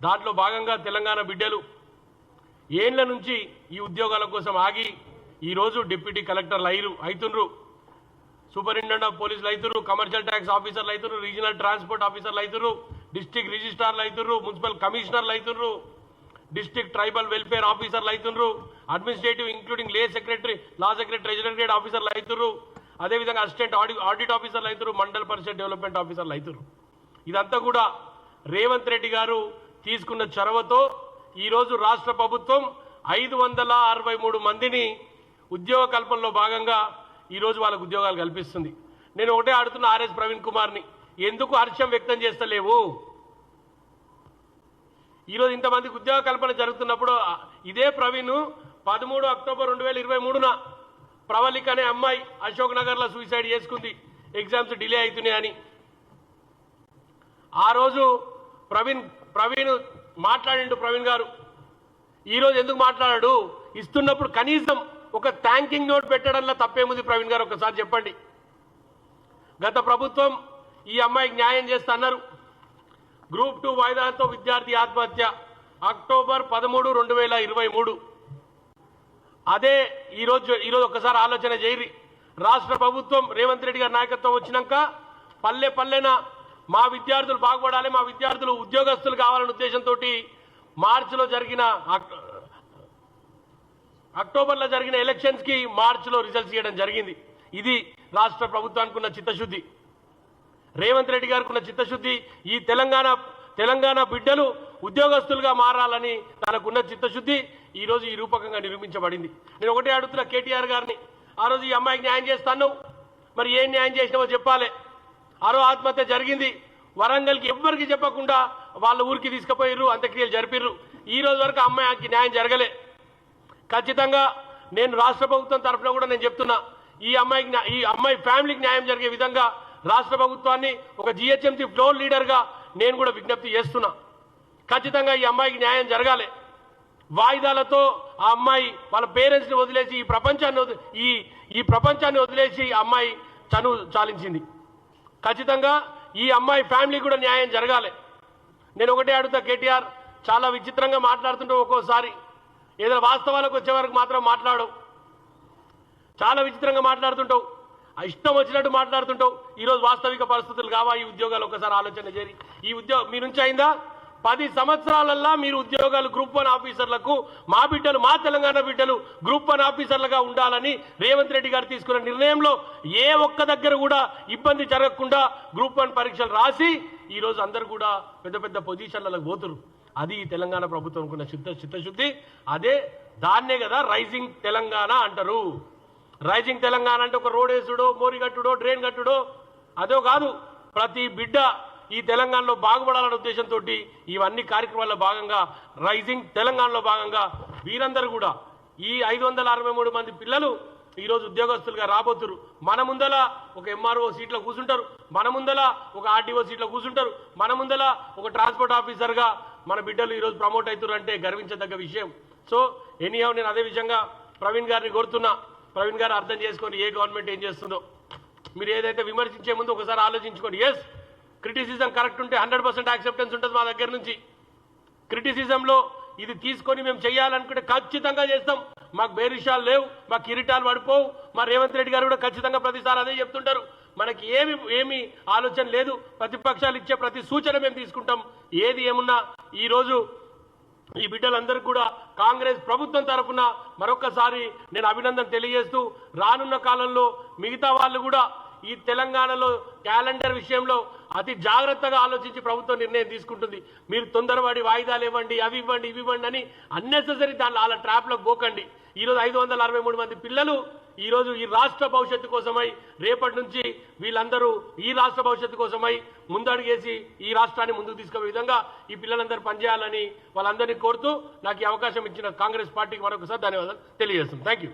దాంట్లో భాగంగా తెలంగాణ బిడ్డలు ఏండ్ల నుంచి ఈ ఉద్యోగాల కోసం ఆగి ఈరోజు డిప్యూటీ కలెక్టర్లు అవుతుండ్రు, సూపరింటెండెంట్ ఆఫ్ పోలీసులు అవుతున్నారు, కమర్షియల్ ట్యాక్స్ ఆఫీసర్లు అవుతున్నారు, రీజనల్ ట్రాన్స్పోర్ట్ ఆఫీసర్లు అవుతున్నారు, డిస్ట్రిక్ట్ రిజిస్ట్రార్లు అవుతున్నారు, మున్సిపల్ కమిషనర్లు అవుతున్నారు, డిస్ట్రిక్ట్ ట్రైబల్ వెల్ఫేర్ ఆఫీసర్లు అవుతున్నారు, అడ్మినిస్ట్రేటివ్ ఇంక్లూడింగ్ లా సెక్రటరీ ట్రెజరీ గ్రేడ్ ఆఫీసర్లు అవుతున్నారు, అదేవిధంగా అసిస్టెంట్ ఆడిట్ ఆఫీసర్లు అవుతున్నారు, మండల్ పరిషత్ డెవలప్మెంట్ ఆఫీసర్లు అవుతున్నారు. ఇదంతా కూడా రేవంత్ రెడ్డి గారు తీసుకున్న చొరవతో ఈరోజు రాష్ట్ర ప్రభుత్వం 563 మందిని ఉద్యోగ కల్పనలో భాగంగా ఈరోజు వాళ్ళకు ఉద్యోగాలు కల్పిస్తుంది. నేను ఒకటే అడుగుతున్న ఆర్ఎస్ ప్రవీణ్ కుమార్ని, ఎందుకు హర్షం వ్యక్తం చేస్తలేవు? ఈరోజు ఇంతమందికి ఉద్యోగ కల్పన జరుగుతున్నప్పుడు ఇదే ప్రవీణ్ 13 అక్టోబర్ 2023న ప్రవళిక అనే అమ్మాయి అశోక్ నగర్లో సూసైడ్ చేసుకుంది, ఎగ్జామ్స్ డిలే అవుతున్నాయని. ఆ రోజు ప్రవీణ్ మాట్లాడిండు. ప్రవీణ్ గారు ఈరోజు ఎందుకు మాట్లాడాడు? ఇస్తున్నప్పుడు కనీసం ఒక థ్యాంకింగ్ నోట్ పెట్టడంలో తప్పేముంది? ప్రవీణ్ గారు ఒకసారి చెప్పండి. గత ప్రభుత్వం ఈ అమ్మాయికి న్యాయం చేస్తున్నారు. గ్రూప్ 2 వాయిదాతో విద్యార్థి ఆత్మహత్య అక్టోబర్ 13, 2023. అదే ఈరోజు ఒకసారి ఆలోచన చేయరి. రాష్ట్ర ప్రభుత్వం రేవంత్ రెడ్డి గారి నాయకత్వం వచ్చినాక పల్లె పల్లెన మా విద్యార్థులు బాగుపడాలి, మా విద్యార్థులు ఉద్యోగస్తులు కావాలనే ఉద్దేశంతో మార్చిలో జరిగిన అక్టోబర్లో జరిగిన ఎలక్షన్స్కి మార్చిలో రిజల్ట్స్ ఇవ్వడం జరిగింది. ఇది రాష్ట్ర ప్రభుత్వానికి ఉన్న చిత్తశుద్ధి, రేవంత్ రెడ్డి గారికి ఉన్న చిత్తశుద్ధి. ఈ తెలంగాణ బిడ్డలు ఉద్యోగస్తులుగా మారాలని తనకున్న చిత్తశుద్ధి ఈరోజు ఈ రూపకంగా నిరూపించబడింది. నేను ఒకటే అడుగుతున్నా కేటీఆర్ గారిని, ఆ రోజు ఈ అమ్మాయికి న్యాయం చేస్తాను, మరి ఏం న్యాయం చేసినావో చెప్పాలి. ఆ రోజు ఆత్మహత్య జరిగింది, వరంగల్కి ఎవ్వరికి చెప్పకుండా వాళ్ళ ఊరికి తీసుకుపోయిర్రు, అంత్యక్రియలు జరిపిర్రు. ఈ రోజు వరకు అమ్మాయికి న్యాయం జరగలే. ఖచ్చితంగా నేను రాష్ట్ర ప్రభుత్వం తరఫున కూడా నేను చెప్తున్నా, ఈ అమ్మాయి ఫ్యామిలీకి న్యాయం జరిగే విధంగా రాష్ట్ర ప్రభుత్వాన్ని ఒక జిహెచ్ఎంసీ ఫ్లోర్ లీడర్గా నేను కూడా విజ్ఞప్తి చేస్తున్నా. ఖచ్చితంగా ఈ అమ్మాయికి న్యాయం జరగాలి. వాయిదాలతో ఆ అమ్మాయి వాళ్ళ పేరెంట్స్ని వదిలేసి ఈ ప్రపంచాన్ని వదిలేసి అమ్మాయి చనువు చాలించింది. ఖచ్చితంగా ఈ అమ్మాయి ఫ్యామిలీ కూడా న్యాయం జరగాలి. నేను ఒకటే అడుగుతా కేటీఆర్, చాలా విచిత్రంగా మాట్లాడుతుంటావు, ఒక్కోసారి ఏదైనా వాస్తవాలకు వచ్చే వరకు మాత్రం మాట్లాడవు, చాలా విచిత్రంగా మాట్లాడుతుంటావు, ఇష్టం వచ్చినట్టు మాట్లాడుతుంటావు. ఈరోజు వాస్తవిక పరిస్థితులు కావా? ఈ ఉద్యోగాలు ఒకసారి ఆలోచన చేరి, ఈ ఉద్యోగం మీ నుంచి అయిందా? 10 సంవత్సరాలల్లా మీరు ఉద్యోగాలు గ్రూప్ 1 ఆఫీసర్లకు మా తెలంగాణ బిడ్డలు గ్రూప్ 1 ఆఫీసర్లుగా ఉండాలని రేవంత్ రెడ్డి గారు తీసుకున్న నిర్ణయంలో ఏ ఒక్క దగ్గర కూడా ఇబ్బంది జరగకుండా గ్రూప్ 1 పరీక్షలు రాసి ఈరోజు అందరూ కూడా పెద్ద పెద్ద పొజిషన్లకు పోతున్నారు. అది తెలంగాణ ప్రభుత్వం ఉన్న చిత్తశుద్ధి. అదే దాన్నే కదా రైజింగ్ తెలంగాణ అంటారు. రైజింగ్ తెలంగాణ అంటే ఒక రోడ్ వేసుడో, మోరి కట్టుడో, డ్రైన్ కట్టుడో అదో కాదు. ప్రతి బిడ్డ ఈ తెలంగాణలో బాగుపడాలనే ఉద్దేశంతో ఇవన్నీ కార్యక్రమాల్లో భాగంగా రైజింగ్ తెలంగాణలో భాగంగా వీరందరూ కూడా ఈ 563 మంది పిల్లలు ఈరోజు ఉద్యోగస్తులుగా రాబోతున్నారు. మన ముందల ఒక ఎంఆర్ఓ సీట్లో కూర్చుంటారు, మన ముందల ఒక ఆర్టీఓ సీట్లో కూర్చుంటారు, మన ముందల ఒక ట్రాన్స్పోర్ట్ ఆఫీసర్గా మన బిడ్డలు ఈరోజు ప్రమోట్ అవుతారంటే గర్వించదగ్గ విషయం. సో ఎనీహౌ నేను అదే విషయంగా ప్రవీణ్ గారిని కోరుతున్నా, ప్రవీణ్ గారు అర్థం చేసుకొని ఏ గవర్నమెంట్ ఏం చేస్తుందో మీరు ఏదైతే విమర్శించే ముందు ఒకసారి ఆలోచించుకోండి. ఎస్, క్రిటిసిజం కరెక్ట్ ఉంటే 100% యాక్సెప్టెన్స్ ఉంటుంది మా దగ్గర నుంచి. క్రిటిసిజంలో ఇది తీసుకొని మేము చేయాలనుకుంటే ఖచ్చితంగా చేస్తాం. మాకు బేరిషాలు లేవు, మాకు కిరీటాలు పడిపోవు. మా రేవంత్ రెడ్డి గారు కూడా ఖచ్చితంగా ప్రతిసారి అదే చెప్తుంటారు. మనకి ఏమి ఆలోచన లేదు, ప్రతిపక్షాలు ఇచ్చే ప్రతి సూచన మేము తీసుకుంటాం. ఏది ఏమున్నా ఈరోజు ఈ బిడ్డలందరూ కూడా కాంగ్రెస్ ప్రభుత్వం తరఫున మరొకసారి నేను అభినందన తెలియజేస్తూ, రానున్న కాలంలో మిగతా వాళ్ళు కూడా ఈ తెలంగాణలో క్యాలెండర్ విషయంలో అతి జాగ్రత్తగా ఆలోచించి ప్రభుత్వం నిర్ణయం తీసుకుంటుంది. మీరు తొందరపడి వాయిదాలు ఇవ్వండి, అవి ఇవ్వండి, ఇవి ఇవ్వండి అని అన్నెసెసరీ దానిలో అలా ట్రాప్లోకి పోకండి. ఈరోజు 563 మంది పిల్లలు ఈరోజు ఈ రాష్ట్ర భవిష్యత్తు కోసమై రేపటి నుంచి వీళ్ళందరూ ఈ రాష్ట్ర భవిష్యత్తు కోసమై ముందడుగేసి ఈ రాష్ట్రాన్ని ముందుకు తీసుకునే విధంగా ఈ పిల్లలందరూ పనిచేయాలని వాళ్ళందరినీ కోరుతూ నాకు ఈ అవకాశం ఇచ్చిన కాంగ్రెస్ పార్టీకి మరొకసారి ధన్యవాదాలు తెలియజేస్తున్నాను. Thank you.